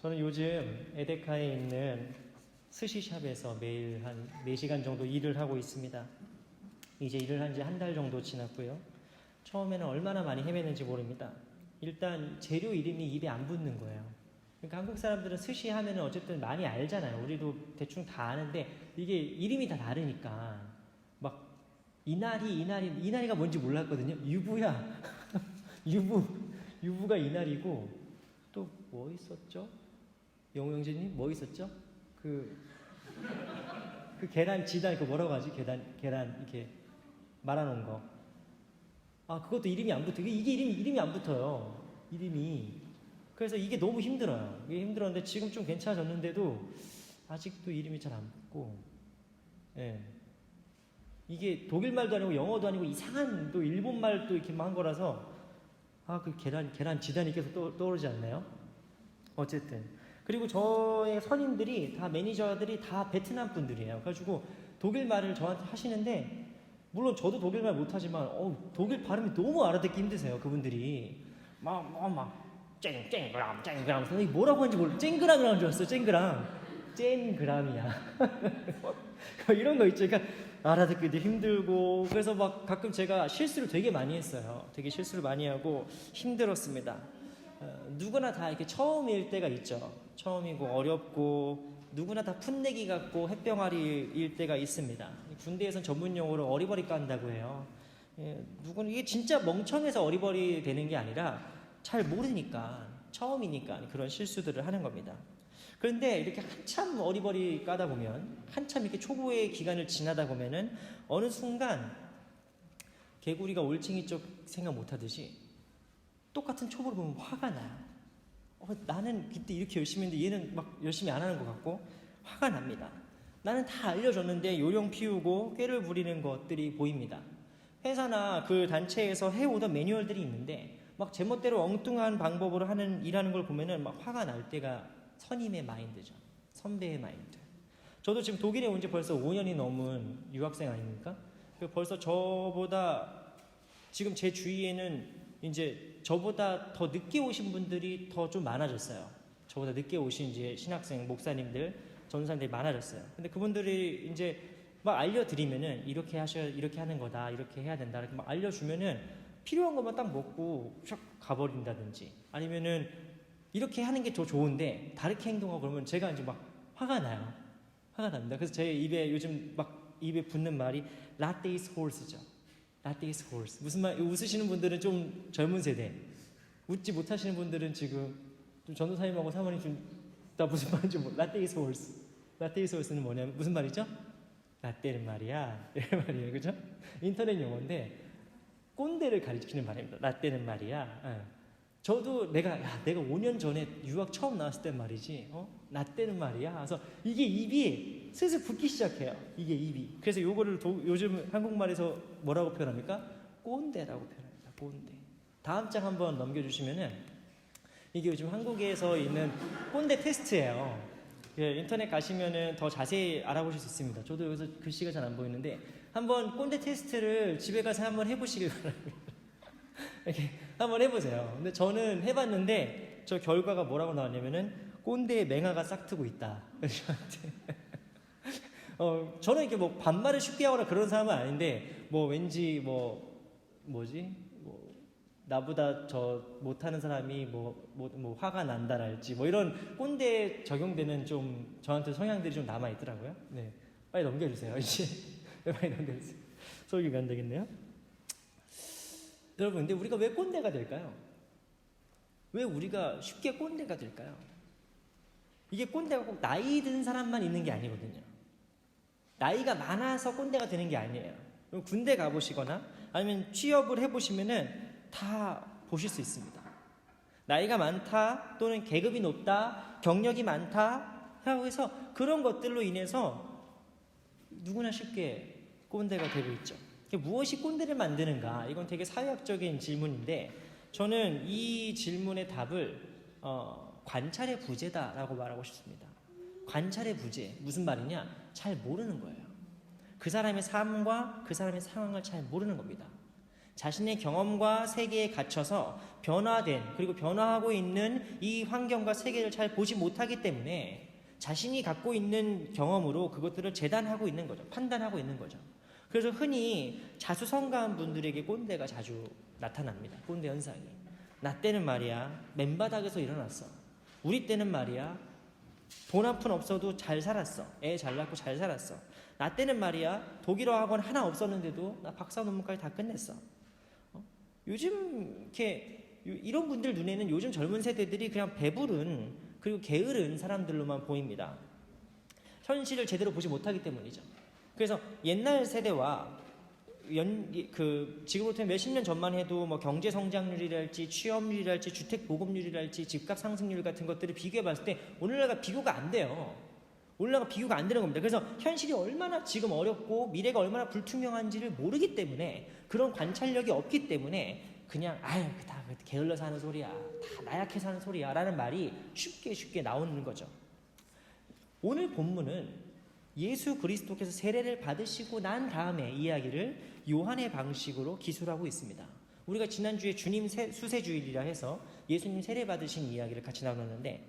저는 요즘 에데카에 있는 스시샵에서 매일 한 4시간 정도 일을 하고 있습니다. 이제 일을 한 지 한 달 정도 지났고요. 처음에는 얼마나 많이 헤매는지 모릅니다. 일단 재료 이름이 입에 안 붙는 거예요. 그러니까 한국 사람들은 스시 하면은 어쨌든 많이 알잖아요. 우리도 대충 다 아는데 이게 이름이 다 다르니까 막 이나리가 뭔지 몰랐거든요. 유부야. 유부가 이나리고 또 뭐 있었죠? 영호 형제님 뭐 있었죠? 그 계란 지단 그 뭐라고 하지? 계란 이렇게 말아놓은 거. 아 그것도 이름이 안 붙어. 이게 이름이 안 붙어요. 이름이. 그래서 이게 너무 힘들어요. 이게 힘들었는데 지금 좀 괜찮아졌는데도 아직도 이름이 잘 안 붙고. 예. 이게 독일 말도 아니고 영어도 아니고 이상한 또 일본 말도 이렇게 막 한 거라서 그 계란 지단이 계속 떠오르지 않나요? 어쨌든. 그리고 저의 선임들이 다 매니저들이 다 베트남 분들이에요. 그래가지고 독일 말을 저한테 하시는데 물론 저도 독일 말 못하지만 독일 발음이 너무 알아듣기 힘드세요. 그분들이 쨍그람 이게 뭐라고 하는지 모르겠어요. 쨍그람이라는 줄 알았어요. 쨍그람이야. 이런 거 있죠. 그러니까 알아듣기도 힘들고 그래서 막 가끔 제가 실수를 되게 많이 했어요. 되게 실수를 많이 하고 힘들었습니다. 누구나 다 이렇게 처음일 때가 있죠. 처음이고 어렵고 누구나 다 풋내기 같고 햇병아리일 때가 있습니다. 군대에서는 전문 용어로 어리버리 깐다고 해요. 누구는 이게 진짜 멍청해서 어리버리 되는 게 아니라 잘 모르니까 처음이니까 그런 실수들을 하는 겁니다. 그런데 이렇게 한참 어리버리 까다 보면 한참 이렇게 초보의 기간을 지나다 보면은 어느 순간 개구리가 올챙이 쪽 생각 못하듯이 똑같은 초보를 보면 화가 나요. 나는 그때 이렇게 열심히 했는데 얘는 막 열심히 안 하는 것 같고 화가 납니다. 나는 다 알려줬는데 요령 피우고 꾀를 부리는 것들이 보입니다. 회사나 그 단체에서 해오던 매뉴얼들이 있는데 막 제멋대로 엉뚱한 방법으로 일하는 걸 보면은 막 화가 날 때가 선임의 마인드죠. 선배의 마인드. 저도 지금 독일에 온 지 벌써 5년이 넘은 유학생 아닙니까? 벌써 저보다 지금 제 주위에는 이제 저보다 더 늦게 오신 분들이 더 좀 많아졌어요. 저보다 늦게 오신 이제 신학생, 목사님들, 전사님들이 많아졌어요. 근데 그분들이 이제 막 알려드리면은 이렇게 하는 거다, 이렇게 해야 된다, 이렇게 막 알려주면은 필요한 것만 딱 먹고 샥 가버린다든지 아니면은 이렇게 하는 게 더 좋은데 다르게 행동하고 그러면 제가 이제 막 화가 나요. 화가 납니다. 그래서 제 입에 요즘 막 입에 붙는 말이 라떼 is horse죠. 라떼 is horse. 무슨 말, 웃으시는 분들은 좀 젊은 세대. 웃지 못하시는 분들은 지금 좀 전도사님하고 사모님 나 무슨 말인지 라떼 is horse. 라떼 is horse는 뭐냐면 무슨 말이죠? 라떼는 말이야. 이런 말이에요. 그죠? 인터넷 용어인데 꼰대를 가리키는 말입니다. 라떼는 말이야. 저도 내가 5년 전에 유학 처음 나왔을 땐 말이지, 나 때는 말이야. 그래서 이게 입이 슬슬 붙기 시작해요. 이게 입이. 그래서 요거를 요즘 한국말에서 뭐라고 표현합니까? 꼰대라고 표현합니다. 꼰대. 다음 장 한번 넘겨주시면은 이게 요즘 한국에서 있는 꼰대 테스트예요. 인터넷 가시면은 더 자세히 알아보실 수 있습니다. 저도 여기서 글씨가 잘 안 보이는데 한번 꼰대 테스트를 집에 가서 한번 해보시길 바랍니다. 이렇게 한번 해보세요. 근데 저는 해봤는데 저 결과가 뭐라고 나왔냐면은 꼰대의 맹아가 싹트고 있다. 저한테. 저는 이렇게 뭐 반말을 쉽게 하거나 그런 사람은 아닌데 뭐 왠지 나보다 저 못하는 사람이 뭐 화가 난다랄지 뭐 이런 꼰대에 적용되는 좀 저한테 성향들이 좀 남아 있더라고요. 네, 빨리 넘겨주세요. 이제 빨리 넘겨주세요. 소개가 안 되겠네요. 여러분, 근데 우리가 왜 꼰대가 될까요? 왜 우리가 쉽게 꼰대가 될까요? 이게 꼰대가 꼭 나이 든 사람만 있는 게 아니거든요. 나이가 많아서 꼰대가 되는 게 아니에요. 군대 가보시거나 아니면 취업을 해보시면은 다 보실 수 있습니다. 나이가 많다 또는 계급이 높다, 경력이 많다 하고 해서 그런 것들로 인해서 누구나 쉽게 꼰대가 되고 있죠. 무엇이 꼰대를 만드는가? 이건 되게 사회학적인 질문인데 저는 이 질문의 답을 관찰의 부재다라고 말하고 싶습니다. 관찰의 부재. 무슨 말이냐? 잘 모르는 거예요. 그 사람의 삶과 그 사람의 상황을 잘 모르는 겁니다. 자신의 경험과 세계에 갇혀서 변화된 그리고 변화하고 있는 이 환경과 세계를 잘 보지 못하기 때문에 자신이 갖고 있는 경험으로 그것들을 재단하고 있는 거죠. 판단하고 있는 거죠. 그래서 흔히 자수성가한 분들에게 꼰대가 자주 나타납니다. 꼰대 현상이. 나 때는 말이야 맨바닥에서 일어났어. 우리 때는 말이야 돈 한 푼 없어도 잘 살았어. 애 잘 낳고 잘 살았어. 나 때는 말이야 독일어 학원 하나 없었는데도 나 박사 논문까지 다 끝냈어. 요즘 이렇게 이런 분들 눈에는 요즘 젊은 세대들이 그냥 배부른 그리고 게으른 사람들로만 보입니다. 현실을 제대로 보지 못하기 때문이죠. 그래서 옛날 세대와 지금부터 몇십 년 전만 해도 뭐 경제 성장률이랄지 취업률이랄지 주택 보급률이랄지 집값 상승률 같은 것들을 비교해 봤을 때 오늘날과 비교가 안 돼요. 오늘날과 비교가 안 되는 겁니다. 그래서 현실이 얼마나 지금 어렵고 미래가 얼마나 불투명한지를 모르기 때문에 그런 관찰력이 없기 때문에 그냥 아유 다 게을러서 하는 소리야, 다 나약해서 하는 소리야 라는 말이 쉽게 나오는 거죠. 오늘 본문은 예수 그리스도께서 세례를 받으시고 난 다음에 이야기를 요한의 방식으로 기술하고 있습니다. 우리가 지난주에 주님 수세주일이라 해서 예수님 세례 받으신 이야기를 같이 나눴는데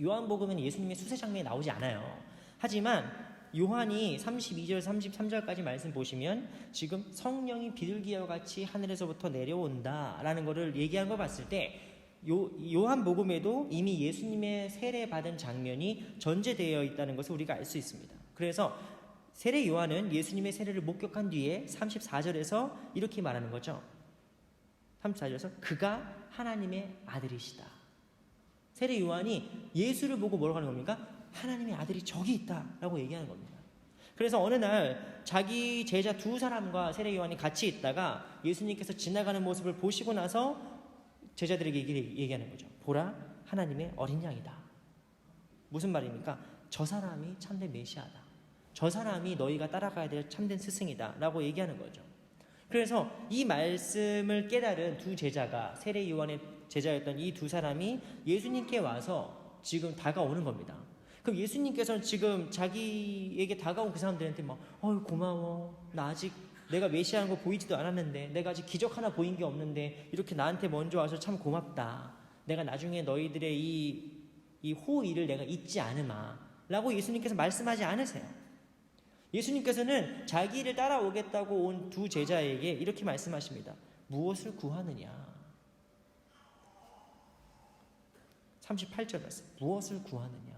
요한복음은 예수님의 수세 장면이 나오지 않아요. 하지만 요한이 32절 33절까지 말씀 보시면 지금 성령이 비둘기와 같이 하늘에서부터 내려온다 라는 것을 얘기한 거 봤을 때 요한복음에도 이미 예수님의 세례 받은 장면이 전제되어 있다는 것을 우리가 알 수 있습니다. 그래서 세례 요한은 예수님의 세례를 목격한 뒤에 34절에서 이렇게 말하는 거죠. 34절에서 그가 하나님의 아들이시다. 세례 요한이 예수를 보고 뭐라고 하는 겁니까? 하나님의 아들이 저기 있다라고 얘기하는 겁니다. 그래서 어느 날 자기 제자 두 사람과 세례 요한이 같이 있다가 예수님께서 지나가는 모습을 보시고 나서 제자들에게 얘기하는 거죠. 보라, 하나님의 어린 양이다. 무슨 말입니까? 저 사람이 참된 메시아다. 저 사람이 너희가 따라가야 될 참된 스승이다 라고 얘기하는 거죠. 그래서 이 말씀을 깨달은 두 제자가 세례 요한의 제자였던 이 두 사람이 예수님께 와서 지금 다가오는 겁니다. 그럼 예수님께서는 지금 자기에게 다가온 그 사람들한테 막 고마워. 나 아직 내가 메시아인 거 보이지도 않았는데 내가 아직 기적 하나 보인 게 없는데 이렇게 나한테 먼저 와서 참 고맙다. 내가 나중에 너희들의 이 호의를 내가 잊지 않으마 라고 예수님께서 말씀하지 않으세요. 예수님께서는 자기를 따라오겠다고 온 두 제자에게 이렇게 말씀하십니다. 무엇을 구하느냐? 38절 말씀. 무엇을 구하느냐?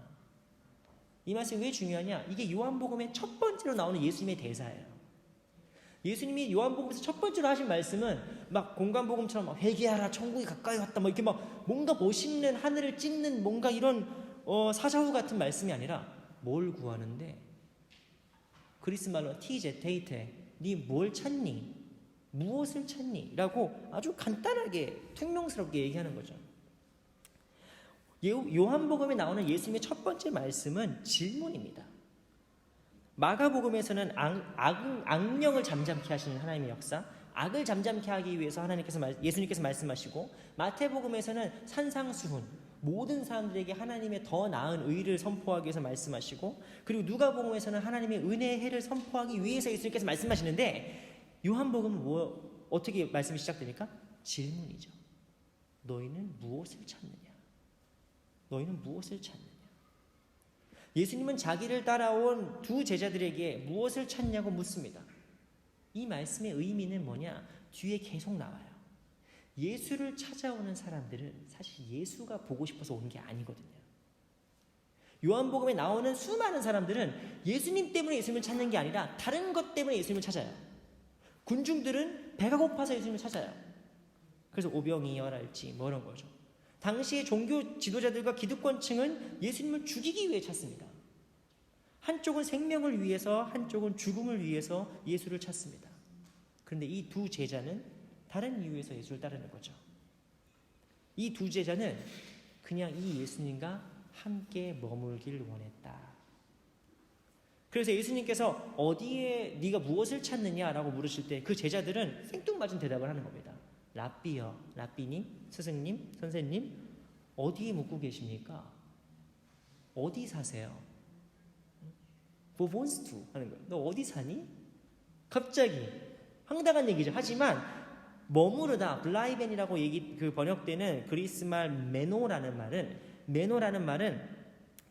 이 말씀이 왜 중요하냐? 이게 요한복음의 첫 번째로 나오는 예수님의 대사예요. 예수님이 요한복음에서 첫 번째로 하신 말씀은 막 공간복음처럼 막 회개하라, 천국이 가까이 왔다, 뭐 이렇게 막 뭔가 멋있는 하늘을 찢는 뭔가 이런 사자후 같은 말씀이 아니라 뭘 구하는데 그리스 말로 티제테이테, 니 뭘 찾니? 무엇을 찾니? 라고 아주 간단하게 퉁명스럽게 얘기하는 거죠. 요한복음에 나오는 예수님의 첫 번째 말씀은 질문입니다. 마가복음에서는 악령을 잠잠케 하시는 하나님의 역사, 악을 잠잠케 하기 위해서 예수님께서 말씀하시고, 마태복음에서는 산상수훈, 모든 사람들에게 하나님의 더 나은 의를 선포하기 위해서 말씀하시고, 그리고 누가복음에서는 하나님의 은혜의 해를 선포하기 위해서 예수님께서 말씀하시는데, 요한복음은 어떻게 말씀이 시작됩니까? 질문이죠. 너희는 무엇을 찾느냐? 너희는 무엇을 찾느냐? 예수님은 자기를 따라온 두 제자들에게 무엇을 찾냐고 묻습니다. 이 말씀의 의미는 뭐냐? 뒤에 계속 나와요. 예수를 찾아오는 사람들은 사실 예수가 보고 싶어서 온 게 아니거든요. 요한복음에 나오는 수많은 사람들은 예수님 때문에 예수님을 찾는 게 아니라 다른 것 때문에 예수님을 찾아요. 군중들은 배가 고파서 예수님을 찾아요. 그래서 오병이어랄지 뭐 이런 거죠. 당시의 종교 지도자들과 기득권층은 예수님을 죽이기 위해 찾습니다. 한쪽은 생명을 위해서, 한쪽은 죽음을 위해서 예수를 찾습니다. 그런데 이 두 제자는 다른 이유에서 예수를 따르는 거죠. 이 두 제자는 그냥 이 예수님과 함께 머물길 원했다. 그래서 예수님께서 어디에 네가 무엇을 찾느냐라고 물으실 때 그 제자들은 생뚱맞은 대답을 하는 겁니다. 랍비여, 랍비님, 스승님, 선생님, 어디에 묵고 계십니까? 어디 사세요? 뭐 본스투 하는 거예요. 너 어디 사니? 갑자기 황당한 얘기죠. 하지만 머무르다, 블라이벤이라고 그 번역되는 그리스 말 메노라는 말은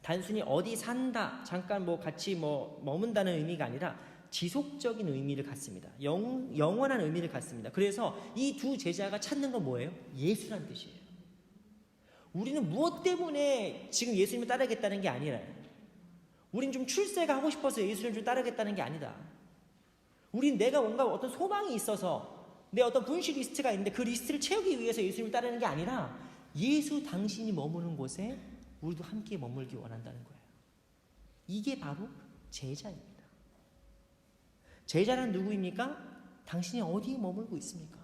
단순히 어디 산다, 잠깐 뭐 같이 뭐 머문다는 의미가 아니라 지속적인 의미를 갖습니다. 영원한 의미를 갖습니다. 그래서 이 두 제자가 찾는 건 뭐예요? 예수란 뜻이에요. 우리는 무엇 때문에 지금 예수님을 따르겠다는 게 아니라, 우린 좀 출세가 하고 싶어서 예수님을 좀 따르겠다는 게 아니다. 우린 내가 뭔가 어떤 소망이 있어서 내 어떤 분실 리스트가 있는데 그 리스트를 채우기 위해서 예수님을 따르는 게 아니라 예수 당신이 머무는 곳에 우리도 함께 머물기 원한다는 거예요. 이게 바로 제자입니다. 제자란 누구입니까? 당신이 어디에 머물고 있습니까?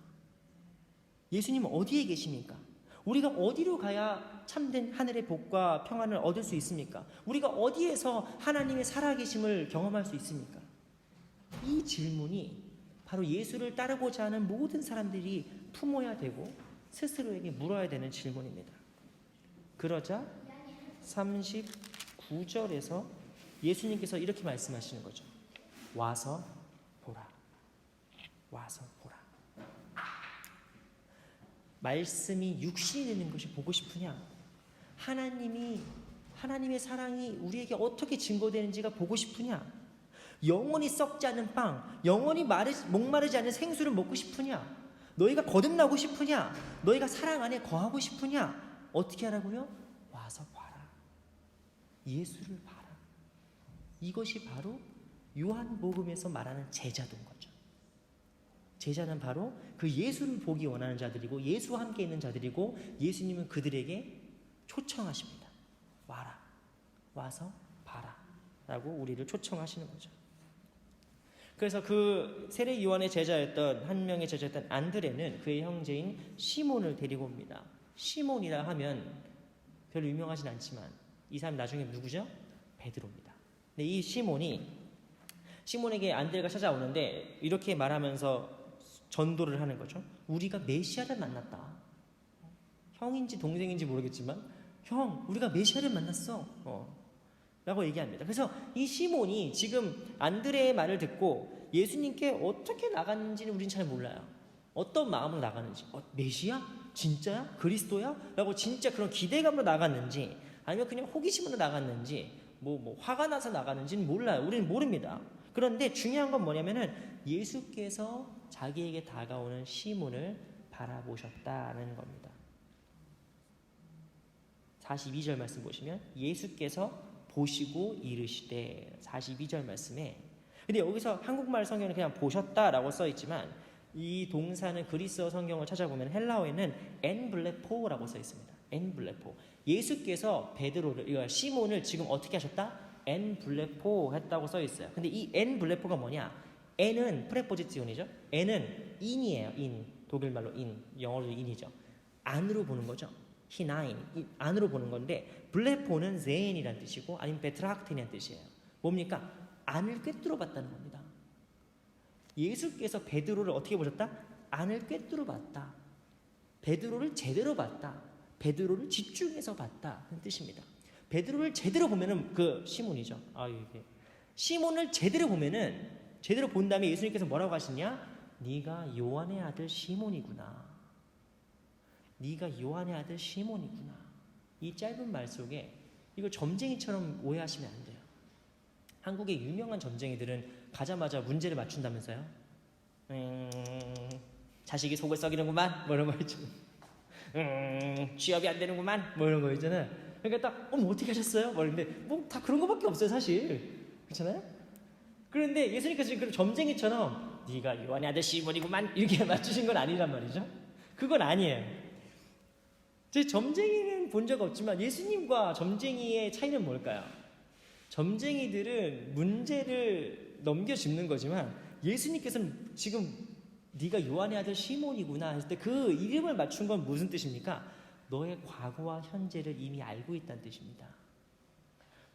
예수님은 어디에 계십니까? 우리가 어디로 가야 참된 하늘의 복과 평안을 얻을 수 있습니까? 우리가 어디에서 하나님의 살아계심을 경험할 수 있습니까? 이 질문이 바로 예수를 따르고자 하는 모든 사람들이 품어야 되고 스스로에게 물어야 되는 질문입니다. 그러자 39절에서 예수님께서 이렇게 말씀하시는 거죠. 와서 보라. 와서 보라. 말씀이 육신이 되는 것이 보고 싶으냐? 하나님의 사랑이 우리에게 어떻게 증거되는지가 보고 싶으냐? 영원히 썩지 않는 빵, 영원히 목마르지 않는 생수를 먹고 싶으냐? 너희가 거듭나고 싶으냐? 너희가 사랑 안에 거하고 싶으냐? 어떻게 하라고요? 와서 봐라. 예수를 봐라. 이것이 바로 요한복음에서 말하는 제자도인 거죠. 제자는 바로 그 예수를 보기 원하는 자들이고 예수와 함께 있는 자들이고 예수님은 그들에게 초청하십니다. 와라. 와서 봐라. 라고 우리를 초청하시는 거죠. 그래서 그 세례 요한의 제자였던 한 명의 제자였던 안드레는 그의 형제인 시몬을 데리고 옵니다. 시몬이라 하면 별로 유명하진 않지만 이 사람 나중에 누구죠? 베드로입니다. 근데 이 시몬에게 안드레가 찾아오는데 이렇게 말하면서 전도를 하는 거죠. 우리가 메시아를 만났다. 형인지 동생인지 모르겠지만 형, 우리가 메시아를 만났어. 라고 얘기합니다. 그래서 이 시몬이 지금 안드레의 말을 듣고 예수님께 어떻게 나갔는지는 우린 잘 몰라요. 어떤 마음으로 나갔는지. 메시아? 진짜야? 그리스도야? 라고 진짜 그런 기대감으로 나갔는지 아니면 그냥 호기심으로 나갔는지 뭐 화가 나서 나갔는지는 몰라요. 우리는 모릅니다. 그런데 중요한 건 뭐냐면은 예수께서 자기에게 다가오는 시몬을 바라보셨다는 겁니다. 42절 말씀 보시면 예수께서 보시고 이르시되 42절 말씀에 근데 여기서 한국말 성경은 그냥 보셨다라고 써있지만 이 동사는 그리스어 성경을 찾아보면 헬라어에는 엔블레포라고 써있습니다. 엔블레포. 예수께서 베드로를 시몬을 지금 어떻게 하셨다? 엔블레포 했다고 써있어요. 근데 이 엔블레포가 뭐냐? 엔은 프레포지цион이죠. 엔은 인이에요. 인. 독일말로 인. 영어로도 인이죠. 안으로 보는 거죠. 히나인. 안으로 보는 건데 블레포는 제인이라는 뜻이고 아니면 베트라크틴이라는 뜻이에요. 뭡니까? 안을 꿰뚫어 봤다는 겁니다. 예수께서 베드로를 어떻게 보셨다? 안을 꿰뚫어 봤다. 베드로를 제대로 봤다. 베드로를 집중해서 봤다. 는 뜻입니다. 베드로를 제대로 보면은 그 시몬이죠. 시몬을 제대로 본 다음에 예수님께서 뭐라고 하시냐? 네가 요한의 아들 시몬이구나. 네가 요한의 아들 시몬이구나. 이 짧은 말 속에 이거 점쟁이처럼 오해하시면 안 돼요. 한국의 유명한 점쟁이들은 가자마자 문제를 맞춘다면서요? 자식이 속을 썩이는구만 뭐 이런 거 있죠. 취업이 안 되는구만 뭐 이런 거 있잖아요. 그러니까 딱 어떻게 하셨어요? 뭐 이런데 뭐 다 그런 거밖에 없어요 사실. 그렇잖아요? 그런데 예수님께서 지금 점쟁이처럼 네가 요한의 아들 시몬이구만 이렇게 맞추신 건 아니란 말이죠. 그건 아니에요. 제 점쟁이는 본 적 없지만 예수님과 점쟁이의 차이는 뭘까요? 점쟁이들은 문제를 넘겨짚는 거지만 예수님께서는 지금 네가 요한의 아들 시몬이구나 했을 때 그 이름을 맞춘 건 무슨 뜻입니까? 너의 과거와 현재를 이미 알고 있다는 뜻입니다.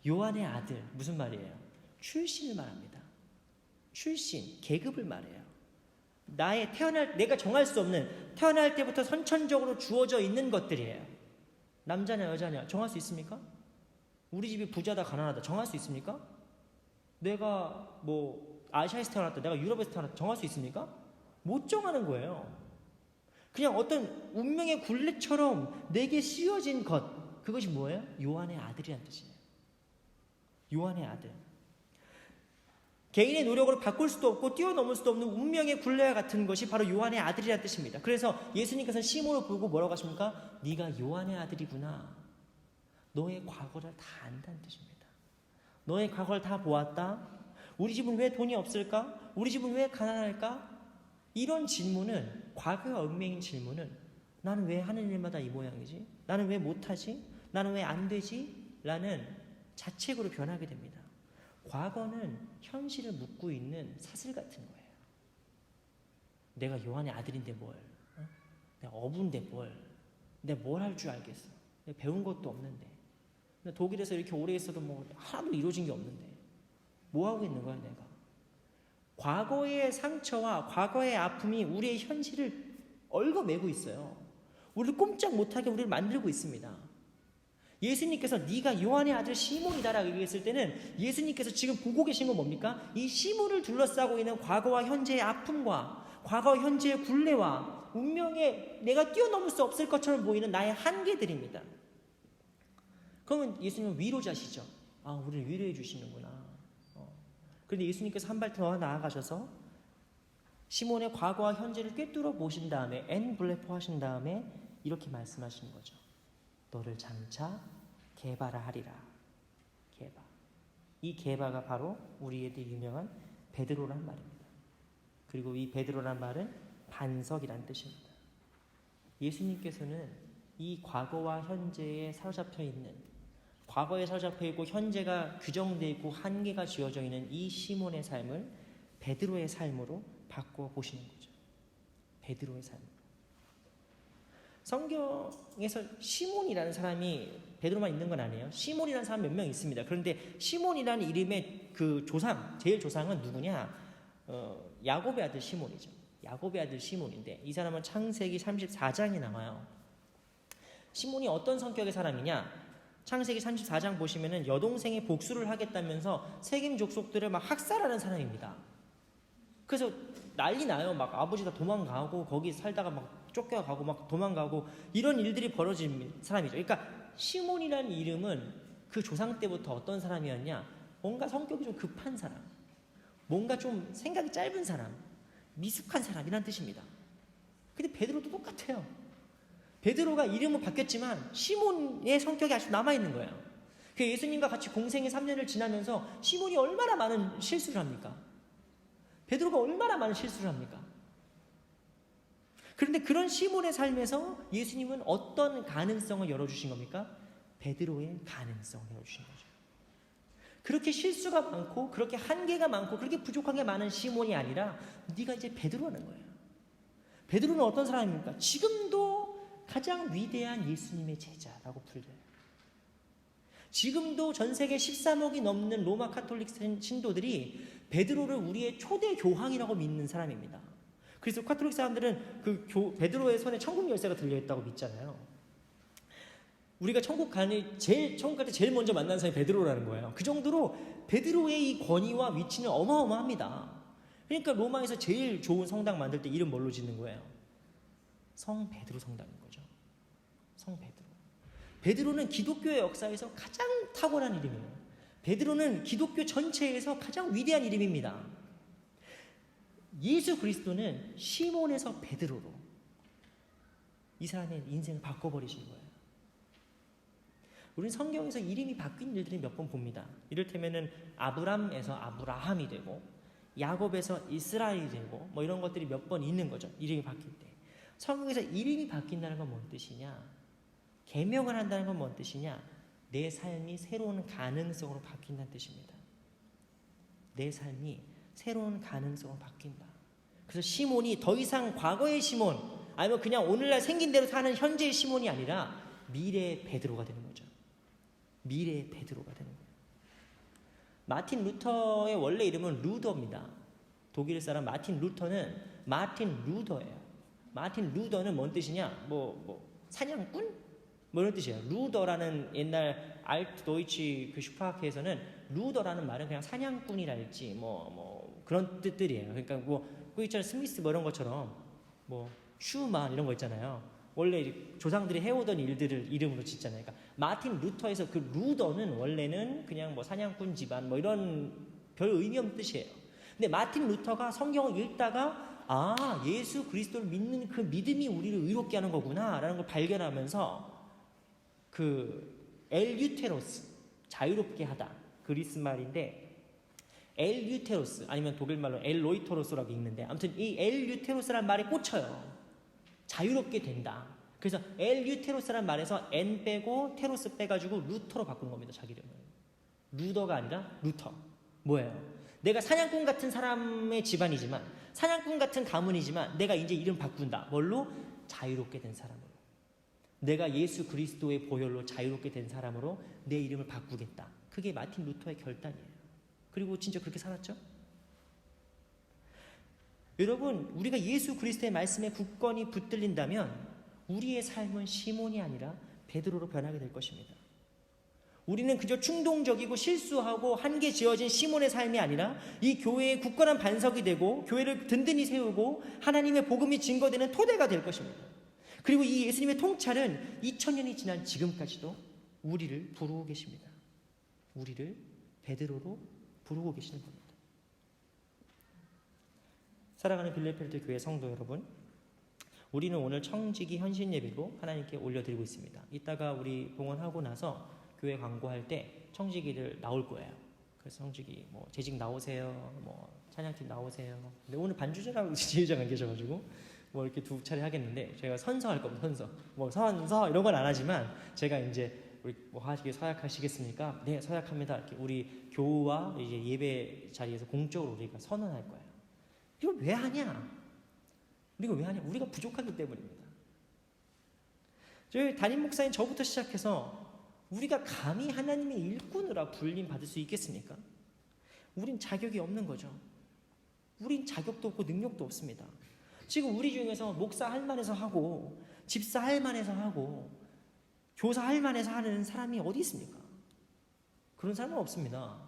요한의 아들 무슨 말이에요? 출신을 말합니다. 출신, 계급을 말해요. 내가 정할 수 없는 태어날 때부터 선천적으로 주어져 있는 것들이에요. 남자냐 여자냐 정할 수 있습니까? 우리 집이 부자다 가난하다 정할 수 있습니까? 내가 뭐 아시아에서 태어났다 내가 유럽에서 태어났다 정할 수 있습니까? 못 정하는 거예요. 그냥 어떤 운명의 굴레처럼 내게 씌워진 것, 그것이 뭐예요? 요한의 아들이란 뜻이에요. 요한의 아들. 개인의 노력으로 바꿀 수도 없고 뛰어넘을 수도 없는 운명의 굴레와 같은 것이 바로 요한의 아들이라는 뜻입니다. 그래서 예수님께서 시몬을 보고 뭐라고 하십니까? 네가 요한의 아들이구나. 너의 과거를 다 안다는 뜻입니다. 너의 과거를 다 보았다. 우리 집은 왜 돈이 없을까? 우리 집은 왜 가난할까? 이런 질문은, 과거의 운명인 질문은, 나는 왜 하는 일마다 이 모양이지? 나는 왜 못하지? 나는 왜 안 되지? 라는 자책으로 변하게 됩니다. 과거는 현실을 묻고 있는 사슬 같은 거예요. 내가 요한의 아들인데 뭘? 내가 어부인데 뭘? 내가 뭘 할 줄 알겠어? 내가 배운 것도 없는데. 독일에서 이렇게 오래 있어도 뭐 하나도 이루어진 게 없는데. 뭐 하고 있는 거야, 내가? 과거의 상처와 과거의 아픔이 우리의 현실을 얽어매고 있어요. 우리를 꼼짝 못하게 우리를 만들고 있습니다. 예수님께서 네가 요한의 아들 시몬이다라고 얘기했을 때는 예수님께서 지금 보고 계신 건 뭡니까? 이 시몬을 둘러싸고 있는 과거와 현재의 아픔과 과거와 현재의 굴레와 운명에 내가 뛰어넘을 수 없을 것처럼 보이는 나의 한계들입니다. 그러면 예수님은 위로자시죠. 아, 우리를 위로해 주시는구나. 그런데 예수님께서 한 발 더 나아가셔서 시몬의 과거와 현재를 꿰뚫어 보신 다음에 엔블레포 하신 다음에 이렇게 말씀하시는 거죠. 너를 장차 게바라 하리라. 게바. 이 게바가 바로 우리에게 유명한 베드로란 말입니다. 그리고 이 베드로란 말은 반석이란 뜻입니다. 예수님께서는 이 과거와 현재에 사로잡혀 있는, 과거에 사로잡혀 있고 현재가 규정되어 있고 한계가 지어져 있는 이 시몬의 삶을 베드로의 삶으로 바꿔 보시는 거죠. 베드로의 삶. 성경에서 시몬이라는 사람이 베드로만 있는 건 아니에요. 시몬이라는 사람 몇 명 있습니다. 그런데 시몬이라는 이름의 그 조상, 제일 조상은 누구냐? 야곱의 아들 시몬이죠. 야곱의 아들 시몬인데 이 사람은 창세기 34장에 나와요. 시몬이 어떤 성격의 사람이냐? 창세기 34장 보시면은 여동생의 복수를 하겠다면서 세겜 족속들을 막 학살하는 사람입니다. 그래서 난리 나요. 막 아버지 다 도망가고 거기 살다가 막 쫓겨가고 막 도망가고 이런 일들이 벌어진 사람이죠. 그러니까 시몬이라는 이름은 그 조상 때부터 어떤 사람이었냐? 뭔가 성격이 좀 급한 사람, 뭔가 좀 생각이 짧은 사람, 미숙한 사람이란 뜻입니다. 근데 베드로도 똑같아요. 베드로가 이름은 바뀌었지만 시몬의 성격이 아직 남아있는 거예요. 그 예수님과 같이 공생의 3년을 지나면서 시몬이 얼마나 많은 실수를 합니까? 베드로가 얼마나 많은 실수를 합니까? 그런데 그런 시몬의 삶에서 예수님은 어떤 가능성을 열어주신 겁니까? 베드로의 가능성을 열어주신 거죠. 그렇게 실수가 많고 그렇게 한계가 많고 그렇게 부족한 게 많은 시몬이 아니라 네가 이제 베드로라는 거예요. 베드로는 어떤 사람입니까? 지금도 가장 위대한 예수님의 제자라고 불려요. 지금도 전 세계 13억이 넘는 로마 카톨릭 신도들이 베드로를 우리의 초대 교황이라고 믿는 사람입니다. 그래서 카톨릭 사람들은 그 베드로의 손에 천국 열쇠가 들려있다고 믿잖아요. 우리가 천국 갈 때 제일 먼저 만난 사람이 베드로라는 거예요. 그 정도로 베드로의 이 권위와 위치는 어마어마합니다. 그러니까 로마에서 제일 좋은 성당 만들 때 이름 뭘로 짓는 거예요? 성 베드로 성당인 거죠. 성 베드로. 베드로는 기독교의 역사에서 가장 탁월한 이름이에요. 베드로는 기독교 전체에서 가장 위대한 이름입니다. 예수 그리스도는 시몬에서 베드로로 이 사람의 인생을 바꿔버리신 거예요. 우리는 성경에서 이름이 바뀐 일들을 몇 번 봅니다. 이를테면은 아브람에서 아브라함이 되고 야곱에서 이스라엘이 되고 뭐 이런 것들이 몇 번 있는 거죠. 이름이 바뀔 때. 성경에서 이름이 바뀐다는 건 뭔 뜻이냐? 계명을 한다는 건 뭔 뜻이냐? 내 삶이 새로운 가능성으로 바뀐다는 뜻입니다. 내 삶이 새로운 가능성으로 바뀐다. 그래서 시몬이 더 이상 과거의 시몬 아니면 그냥 오늘날 생긴 대로 사는 현재의 시몬이 아니라 미래의 베드로가 되는 거죠. 미래의 베드로가 되는 거예요. 마틴 루터의 원래 이름은 루더입니다. 독일 사람 마틴 루터는 마틴 루더예요. 마틴 루더는 뭔 뜻이냐? 사냥꾼? 뭐 이런 뜻이에요. 루더라는 옛날 알트 도이치 그 슈파크에서는 루더라는 말은 그냥 사냥꾼이랄지 그런 뜻들이에요. 그러니까 그 있잖아요. 스미스 뭐 이런 것처럼 슈만 이런 거 있잖아요. 원래 조상들이 해오던 일들을 이름으로 짓잖아요. 그러니까 마틴 루터에서 그 루더는 원래는 그냥 뭐 사냥꾼 집안 뭐 이런 별 의미 없는 뜻이에요. 근데 마틴 루터가 성경을 읽다가 예수 그리스도를 믿는 그 믿음이 우리를 의롭게 하는 거구나라는 걸 발견하면서 그 엘유테로스 자유롭게 하다 그리스 말인데 엘유테로스 아니면 독일 말로 엘로이토로스라고 읽는데 아무튼 이 엘유테로스란 말에 꽂혀요. 자유롭게 된다. 그래서 엘유테로스란 말에서 N 빼고 테로스 빼가지고 루터로 바꾼 겁니다. 자기 이름을. 루더가 아니라 루터. 뭐예요? 내가 사냥꾼 같은 사람의 집안이지만 사냥꾼 같은 가문이지만 내가 이제 이름 바꾼다. 뭘로? 자유롭게 된 사람으로. 내가 예수 그리스도의 보혈로 자유롭게 된 사람으로 내 이름을 바꾸겠다. 그게 마틴 루터의 결단이에요. 그리고 진짜 그렇게 살았죠? 여러분, 우리가 예수 그리스도의 말씀에 굳건히 붙들린다면 우리의 삶은 시몬이 아니라 베드로로 변하게 될 것입니다. 우리는 그저 충동적이고 실수하고 한계 지어진 시몬의 삶이 아니라 이 교회의 굳건한 반석이 되고 교회를 든든히 세우고 하나님의 복음이 증거되는 토대가 될 것입니다. 그리고 이 예수님의 통찰은 2000년이 지난 지금까지도 우리를 부르고 계십니다. 우리를 베드로로 부르고 계시는 겁니다. 사랑하는 빌레필드 교회 성도 여러분, 우리는 오늘 청지기 헌신 예배로 하나님께 올려드리고 있습니다. 이따가 우리 봉헌하고 나서 교회 광고할 때 청지기를 나올 거예요. 그래서 청지기 뭐 재직 나오세요, 뭐 찬양팀 나오세요. 근데 오늘 반주자랑 지휘자가 안 계셔가지고 뭐 이렇게 두 차례 하겠는데 제가 선서할 겁니다. 선서 뭐 선서 이런 건 안 하지만 제가 이제 우리 뭐 하시게 서약하시겠습니까? 네, 서약합니다. 이렇게 우리 교우와 이제 예배 자리에서 공적으로 우리가 선언할 거예요. 이걸 왜 하냐? 우리가 왜 하냐? 우리가 부족하기 때문입니다. 저희 담임 목사님 저부터 시작해서 우리가 감히 하나님의 일꾼으로 불림 받을 수 있겠습니까? 우린 자격이 없는 거죠. 우린 자격도 없고 능력도 없습니다. 지금 우리 중에서 목사 할 만해서 하고 집사 할 만해서 하고 교사 할 만해서 하는 사람이 어디 있습니까? 그런 사람은 없습니다.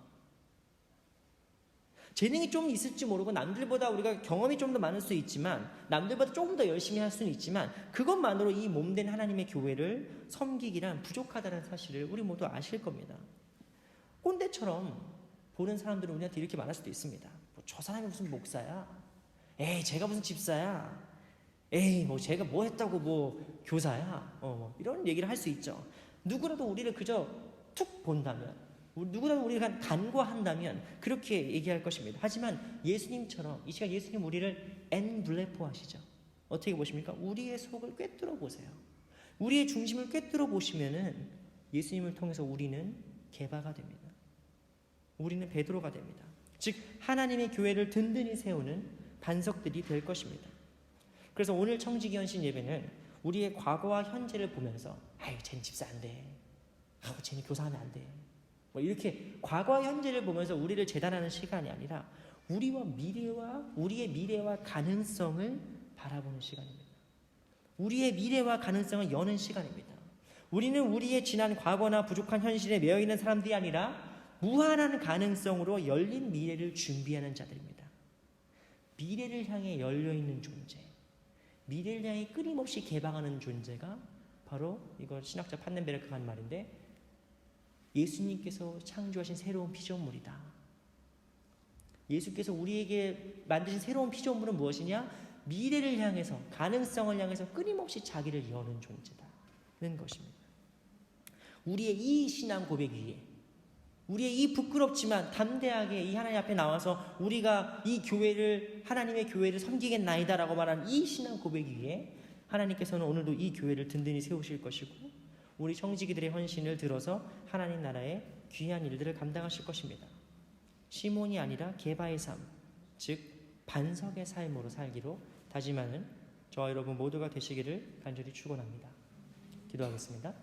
재능이 좀 있을지 모르고 남들보다 우리가 경험이 좀 더 많을 수 있지만 남들보다 조금 더 열심히 할 수는 있지만 그것만으로 이 몸된 하나님의 교회를 섬기기란 부족하다는 사실을 우리 모두 아실 겁니다. 꼰대처럼 보는 사람들은 우리한테 이렇게 말할 수도 있습니다. 뭐 저 사람이 무슨 목사야? 에이 제가 무슨 집사야? 에이 뭐 제가 뭐 했다고 뭐 교사야? 이런 얘기를 할 수 있죠. 누구라도 우리를 그저 툭 본다면 누구라도 우리가 간과한다면 그렇게 얘기할 것입니다. 하지만 예수님처럼 이 시간 예수님 우리를 엔블레포하시죠. 어떻게 보십니까? 우리의 속을 꿰뚫어 보세요. 우리의 중심을 꿰뚫어 보시면은 예수님을 통해서 우리는 개바가 됩니다. 우리는 베드로가 됩니다. 즉 하나님의 교회를 든든히 세우는 반석들이 될 것입니다. 그래서 오늘 청지기 헌신 예배는 우리의 과거와 현재를 보면서 아유 쟤는 집사 안 돼. 쟤는 교사하면 안 돼. 뭐 이렇게 과거와 현재를 보면서 우리를 재단하는 시간이 아니라 우리의 미래와 가능성을 바라보는 시간입니다. 우리의 미래와 가능성을 여는 시간입니다. 우리는 우리의 지난 과거나 부족한 현실에 매여 있는 사람들이 아니라 무한한 가능성으로 열린 미래를 준비하는 자들입니다. 미래를 향해 열려 있는 존재, 미래를 향해 끊임없이 개방하는 존재가 바로 이거 신학자 판넨베르크가 한 말인데 예수님께서 창조하신 새로운 피조물이다. 예수께서 우리에게 만드신 새로운 피조물은 무엇이냐? 미래를 향해서 가능성을 향해서 끊임없이 자기를 여는 존재다는 것입니다. 우리의 이 신앙 고백 위에 우리의 이 부끄럽지만 담대하게 이 하나님 앞에 나와서 우리가 이 교회를 하나님의 교회를 섬기겠나이다라고 말하는 이 신앙 고백 위에 하나님께서는 오늘도 이 교회를 든든히 세우실 것이고 우리 청지기들의 헌신을 들어서 하나님 나라의 귀한 일들을 감당하실 것입니다. 시몬이 아니라 게바의 삶, 즉 반석의 삶으로 살기로 다짐하는 저와 여러분 모두가 되시기를 간절히 축원합니다. 기도하겠습니다.